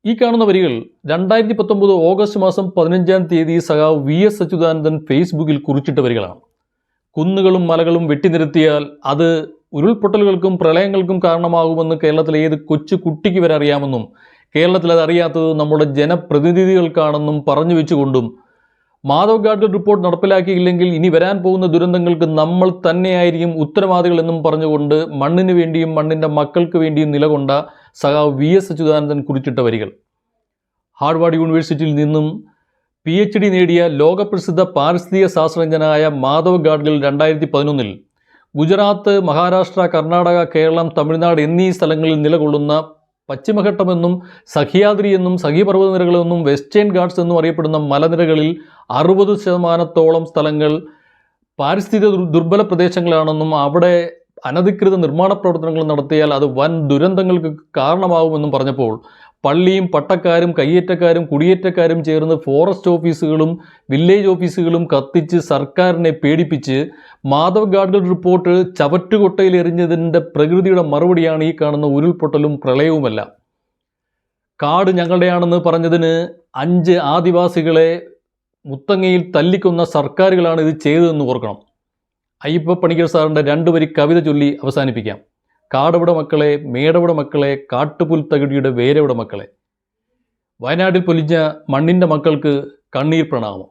ഈ കാണുന്ന വരികൾ 2019 ഓഗസ്റ്റ് മാസം 15-ാം തീയതി സഖാവ് VS അച്യുതാനന്ദൻ ഫേസ്ബുക്കിൽ കുറിച്ചിട്ട വരികളാണ്. കുന്നുകളും മലകളും വെട്ടിനിരത്തിയാൽ അത് ഉരുൾപൊട്ടലുകൾക്കും പ്രളയങ്ങൾക്കും കാരണമാകുമെന്ന് കേരളത്തിലെ ഏത് കൊച്ചു കുട്ടിക്ക് വരെ അറിയാമെന്നും കേരളത്തിൽ അത് അറിയാത്തത് നമ്മുടെ ജനപ്രതിനിധികൾക്കാണെന്നും പറഞ്ഞു വെച്ചുകൊണ്ടും മാധവ് ഗാഡ്ഗിൽ റിപ്പോർട്ട് നടപ്പിലാക്കിയില്ലെങ്കിൽ ഇനി വരാൻ പോകുന്ന ദുരന്തങ്ങൾക്ക് നമ്മൾ തന്നെയായിരിക്കും ഉത്തരവാദികളെന്നും പറഞ്ഞുകൊണ്ട് മണ്ണിന് വേണ്ടിയും മണ്ണിൻ്റെ മക്കൾക്ക് വേണ്ടിയും നിലകൊണ്ട സഖാവ് VS അച്യുതാനന്ദൻ കുറിച്ചിട്ട വരികൾ. ഹാർവാർഡ് യൂണിവേഴ്സിറ്റിയിൽ നിന്നും PhD നേടിയ ലോകപ്രസിദ്ധ പാരിസ്ഥിതിക ശാസ്ത്രജ്ഞനായ മാധവ് ഗാഡ്ഗിൽ 2011 ഗുജറാത്ത്, മഹാരാഷ്ട്ര, കർണാടക, കേരളം, തമിഴ്നാട് എന്നീ സ്ഥലങ്ങളിൽ നിലകൊള്ളുന്ന പശ്ചിമഘട്ടമെന്നും സഹ്യാദ്രി എന്നും സഖ്യപർവ്വതനിരകളെന്നും വെസ്റ്റേൺ ഗാട്സ് എന്നും അറിയപ്പെടുന്ന മലനിരകളിൽ 60% സ്ഥലങ്ങൾ പാരിസ്ഥിതിക ദുർബല പ്രദേശങ്ങളാണെന്നും അവിടെ അനധികൃത നിർമ്മാണ പ്രവർത്തനങ്ങൾ നടത്തിയാൽ അത് വൻ ദുരന്തങ്ങൾക്ക് കാരണമാകുമെന്നും പറഞ്ഞപ്പോൾ പള്ളിയും പട്ടക്കാരും കയ്യേറ്റക്കാരും കുടിയേറ്റക്കാരും ചേർന്ന് ഫോറസ്റ്റ് ഓഫീസുകളും വില്ലേജ് ഓഫീസുകളും കത്തിച്ച് സർക്കാരിനെ പേടിപ്പിച്ച് മാധവ് ഗാഡ്ഗിൽ റിപ്പോർട്ട് ചവറ്റുകൊട്ടയിൽ എറിഞ്ഞതിൻ്റെ പ്രകൃതിയുടെ മറുപടിയാണ് ഈ കാണുന്ന ഉരുൾപൊട്ടലും പ്രളയവുമല്ല. കാട് ഞങ്ങളുടെയാണെന്ന് പറഞ്ഞതിന് 5 ആദിവാസികളെ മുത്തങ്ങയിൽ തല്ലിക്കൊന്ന സർക്കാരുകളാണ് ഇത് ചെയ്തതെന്ന് ഓർക്കണം. അയ്യപ്പ പണിക്കർ സാറിൻ്റെ 2 വരി കവിത ചൊല്ലി അവസാനിപ്പിക്കാം. കാടവിടെ മക്കളെ, മേടവിടെ മക്കളെ, കാട്ടുപുൽത്തകിടിയുടെ വേരവിടെ മക്കളെ. വയനാട്ടിൽ പൊലിഞ്ഞ മണ്ണിൻ്റെ മക്കൾക്ക് കണ്ണീർ പ്രണാമം.